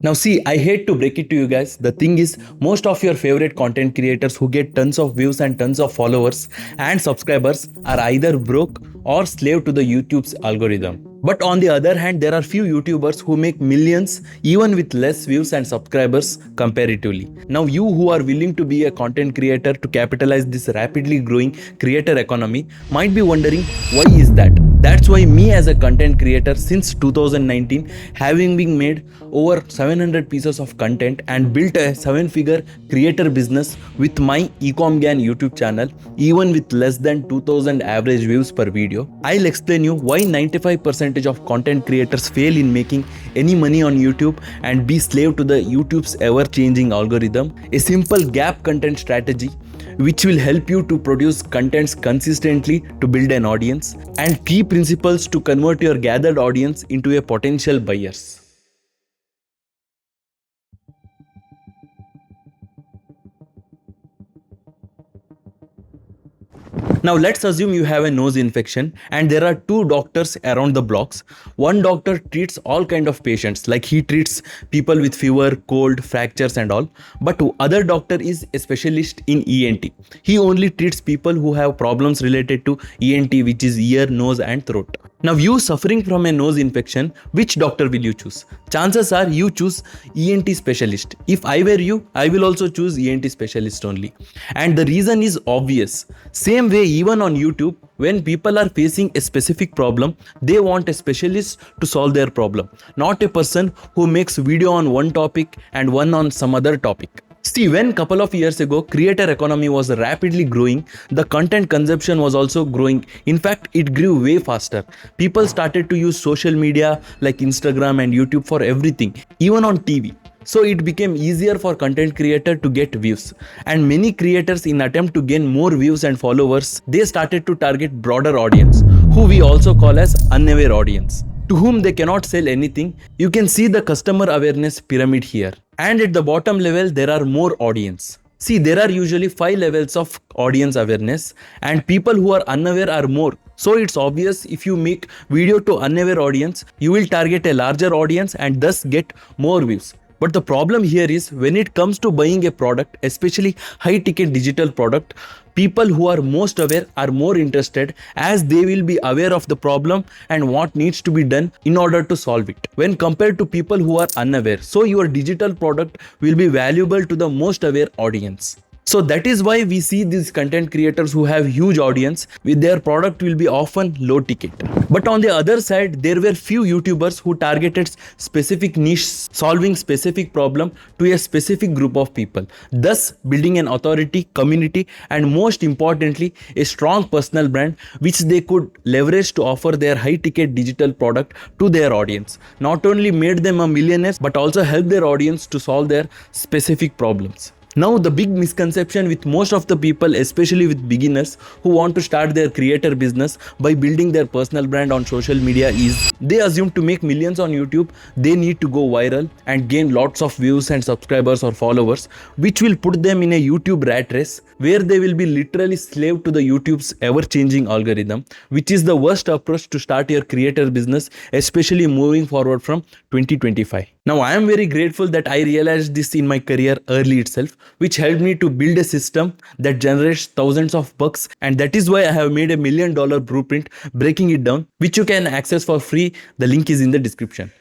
Now, see, I hate to break it to you guys. The thing is, most of your favorite content creators who get tons of views and tons of followers and subscribers are either broke or slave to the YouTube's algorithm. But on the other hand, there are few YouTubers who make millions even with less views and subscribers comparatively. Now, you who are willing to be a content creator to capitalize this rapidly growing creator economy might be wondering, why is that? That's why me as a content creator since 2019, having been made over 700 pieces of content and built a 7-figure creator business with my EcomGyan YouTube channel, even with less than 2000 average views per video, I'll explain you why 95% of content creators fail in making any money on YouTube and be slave to the YouTube's ever-changing algorithm, a simple gap content strategy which will help you to produce contents consistently to build an audience, and key principles to convert your gathered audience into a potential buyers. Now let's assume you have a nose infection and there are two doctors around the blocks. One doctor treats all kind of patients, like he treats people with fever, cold, fractures and all. But other doctor is a specialist in ENT. He only treats people who have problems related to ENT, which is ear, nose and throat. Now you suffering from a nose infection, which doctor will you choose? Chances are you choose ENT specialist. If I were you, I will also choose ENT specialist only. And the reason is obvious. Same way, even on YouTube, when people are facing a specific problem, they want a specialist to solve their problem, not a person who makes video on one topic and one on some other topic. See, when couple of years ago creator economy was rapidly growing, the content consumption was also growing. In fact, it grew way faster. People started to use social media like Instagram and YouTube for everything, even on TV. So it became easier for content creator to get views. And many creators, in attempt to gain more views and followers, they started to target broader audience, who we also call as unaware audience, to whom they cannot sell anything. You can see the customer awareness pyramid here. And at the bottom level, there are more audience. See, there are usually 5 levels of audience awareness, and people who are unaware are more. So it's obvious, if you make video to unaware audience, you will target a larger audience and thus get more views. But the problem here is, when it comes to buying a product, especially high ticket digital product, people who are most aware are more interested, as they will be aware of the problem and what needs to be done in order to solve it, when compared to people who are unaware. So your digital product will be valuable to the most aware audience. So that is why we see these content creators who have huge audience, with their product will be often low ticket. But on the other side, there were few YouTubers who targeted specific niche, solving specific problem to a specific group of people, thus building an authority, community, and most importantly, a strong personal brand which they could leverage to offer their high ticket digital product to their audience. Not only made them a millionaires, but also helped their audience to solve their specific problems. Now, the big misconception with most of the people, especially with beginners who want to start their creator business by building their personal brand on social media, is they assume to make millions on YouTube, they need to go viral and gain lots of views and subscribers or followers, which will put them in a YouTube rat race where they will be literally slave to the YouTube's ever-changing algorithm, which is the worst approach to start your creator business, especially moving forward from 2025. Now, I am very grateful that I realized this in my career early itself, which helped me to build a system that generates thousands of bucks, and that is why I have made $1 million blueprint, breaking it down, which you can access for free. The link is in the description.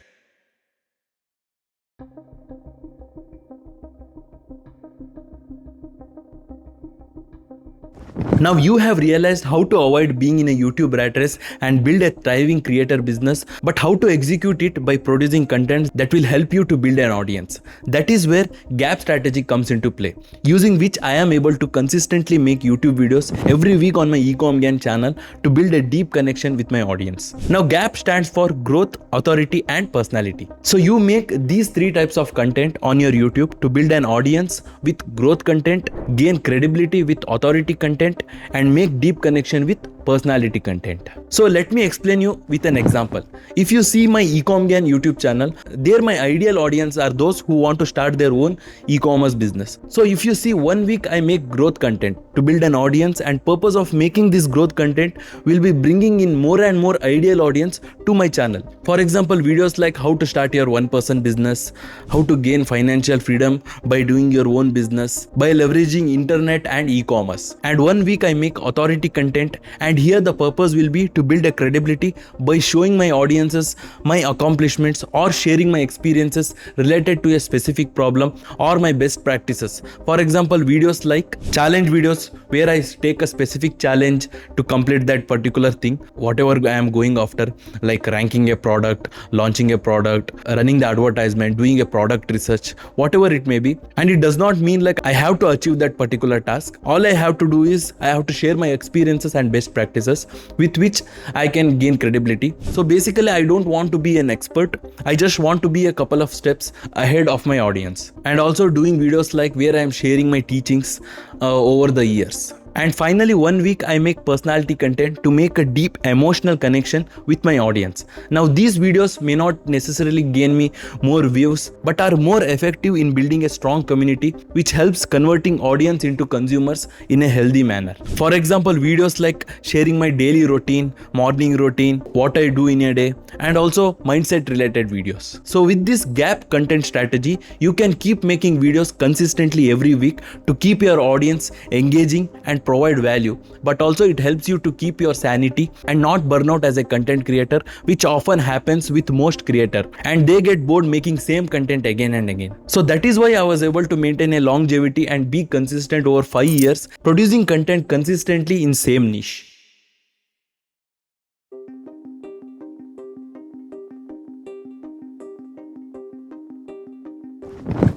Now you have realized how to avoid being in a YouTube rat race and build a thriving creator business, but how to execute it by producing content that will help you to build an audience. That is where gap strategy comes into play, using which I am able to consistently make YouTube videos every week on my EcomGyan channel to build a deep connection with my audience. Now gap stands for growth, authority and personality. So you make these 3 types of content on your YouTube to build an audience with growth content, gain credibility with authority content, and make deep connection with personality content. So let me explain you with an example. If you see my Ecomgan YouTube channel, there my ideal audience are those who want to start their own e-commerce business. So if you see, 1 week I make growth content to build an audience, and purpose of making this growth content will be bringing in more and more ideal audience to my channel. For example, videos like how to start your one-person business, how to gain financial freedom by doing your own business, by leveraging internet and e-commerce. And 1 week I make authority content, and here the purpose will be to build a credibility by showing my audiences my accomplishments or sharing my experiences related to a specific problem or my best practices. For example, videos like challenge videos where I take a specific challenge to complete that particular thing, whatever I am going after, like ranking a product, launching a product, running the advertisement, doing a product research, whatever it may be. And it does not mean like I have to achieve that particular task. All I have to do is I have to share my experiences and best practices with which I can gain credibility. So basically, I don't want to be an expert. I just want to be a couple of steps ahead of my audience. And also doing videos like where I am sharing my teachings over the years. And finally, 1 week I make personality content to make a deep emotional connection with my audience. Now these videos may not necessarily gain me more views, but are more effective in building a strong community which helps converting audience into consumers in a healthy manner. For example, videos like sharing my daily routine, morning routine, what I do in a day, and also mindset related videos. So with this gap content strategy, you can keep making videos consistently every week to keep your audience engaging and provide value, but also it helps you to keep your sanity and not burn out as a content creator, which often happens with most creators, and they get bored making same content again and again. So that is why I was able to maintain a longevity and be consistent over 5 years, producing content consistently in same niche.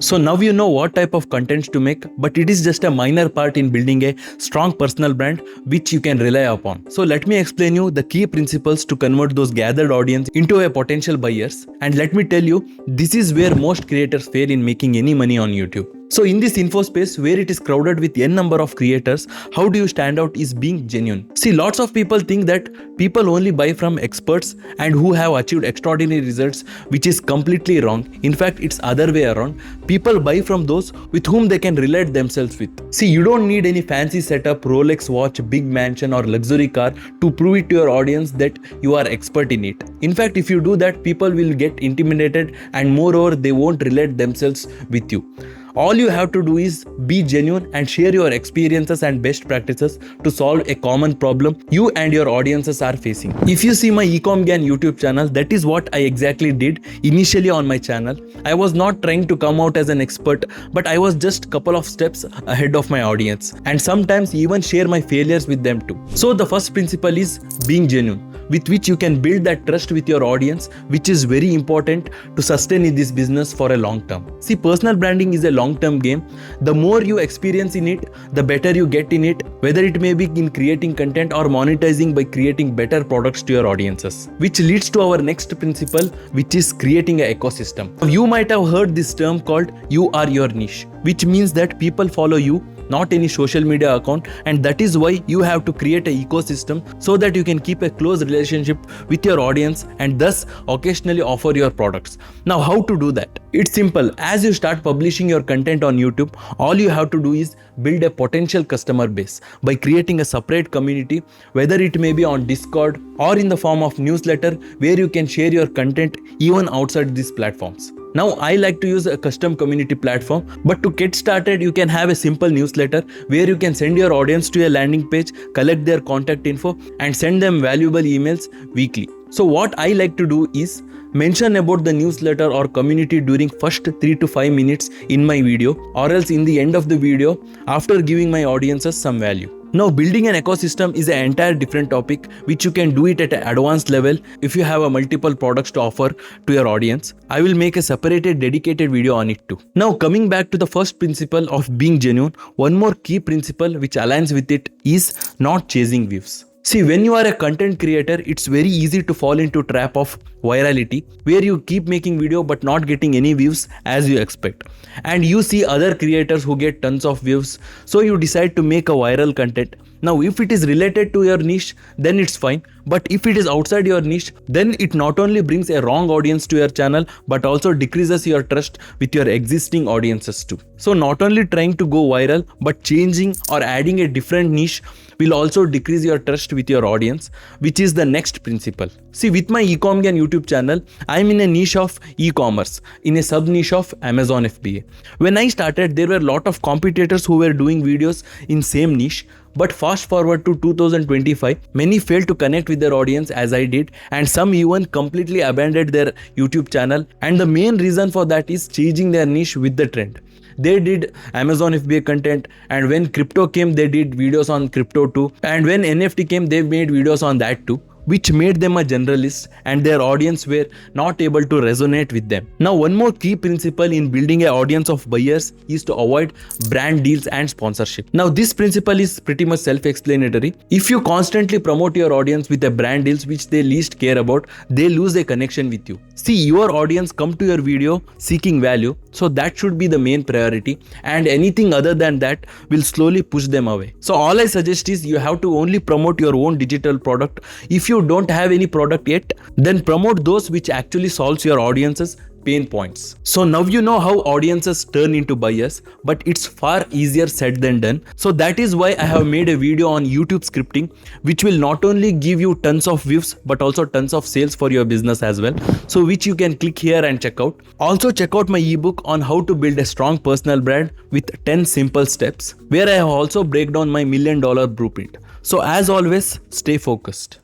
So now you know what type of contents to make, but it is just a minor part in building a strong personal brand which you can rely upon. So let me explain you the key principles to convert those gathered audience into a potential buyers. And let me tell you, this is where most creators fail in making any money on YouTube. So in this info space where it is crowded with n number of creators, how do you stand out is being genuine. See, lots of people think that people only buy from experts and who have achieved extraordinary results, which is completely wrong. In fact, it's other way around. People buy from those with whom they can relate themselves with. See, you don't need any fancy setup, Rolex watch, big mansion or luxury car to prove it to your audience that you are expert in it. In fact, if you do that, people will get intimidated and moreover, they won't relate themselves with you. All you have to do is be genuine and share your experiences and best practices to solve a common problem you and your audiences are facing. If you see my Ecomgan YouTube channel, that is what I exactly did initially on my channel. I was not trying to come out as an expert, but I was just a couple of steps ahead of my audience, and sometimes even share my failures with them too. So the first principle is being genuine, with which you can build that trust with your audience, which is very important to sustain in this business for a long term. See, personal branding is a long-term game. The more you experience in it, the better you get in it, whether it may be in creating content or monetizing by creating better products to your audiences. Which leads to our next principle, which is creating an ecosystem. You might have heard this term called "you are your niche," which means that people follow you, not any social media account, and that is why you have to create an ecosystem so that you can keep a close relationship with your audience and thus occasionally offer your products. Now, how to do that? It's simple. As you start publishing your content on YouTube, all you have to do is build a potential customer base by creating a separate community, whether it may be on Discord or in the form of newsletter where you can share your content even outside these platforms. Now, I like to use a custom community platform, but to get started, you can have a simple newsletter where you can send your audience to a landing page, collect their contact info, and send them valuable emails weekly. So what I like to do is mention about the newsletter or community during first 3 to 5 minutes in my video, or else in the end of the video after giving my audiences some value. Now, building an ecosystem is an entire different topic, which you can do it at an advanced level if you have a multiple products to offer to your audience. I will make a separated dedicated video on it too. Now, coming back to the first principle of being genuine, one more key principle which aligns with it is not chasing views. See, when you are a content creator, it's very easy to fall into trap of virality, where you keep making video but not getting any views as you expect. And you see other creators who get tons of views, so you decide to make a viral content Now, if it is related to your niche, then it's fine. But if it is outside your niche, then it not only brings a wrong audience to your channel, but also decreases your trust with your existing audiences too. So not only trying to go viral, but changing or adding a different niche will also decrease your trust with your audience, which is the next principle. See, with my eComGyan YouTube channel, I'm in a niche of e-commerce, in a sub niche of Amazon FBA. When I started, there were a lot of competitors who were doing videos in same niche. But fast forward to 2025, many failed to connect with their audience as I did, and some even completely abandoned their YouTube channel. And the main reason for that is changing their niche with the trend. They did Amazon FBA content, and when crypto came, they did videos on crypto too. And when NFT came, they made videos on that too, which made them a generalist, and their audience were not able to resonate with them. Now, one more key principle in building an audience of buyers is to avoid brand deals and sponsorship. Now, this principle is pretty much self-explanatory. If you constantly promote your audience with a brand deals which they least care about, they lose a connection with you. See, your audience come to your video seeking value, so that should be the main priority, and anything other than that will slowly push them away. So all I suggest is you have to only promote your own digital product. If you don't have any product yet, then promote those which actually solves your audience's pain points. So now you know how audiences turn into buyers, but it's far easier said than done. So that is why I have made a video on YouTube scripting, which will not only give you tons of views, but also tons of sales for your business as well. So which you can click here and check out. Also check out my ebook on how to build a strong personal brand with 10 simple steps, where I have also break down my $1 million blueprint. So as always, stay focused.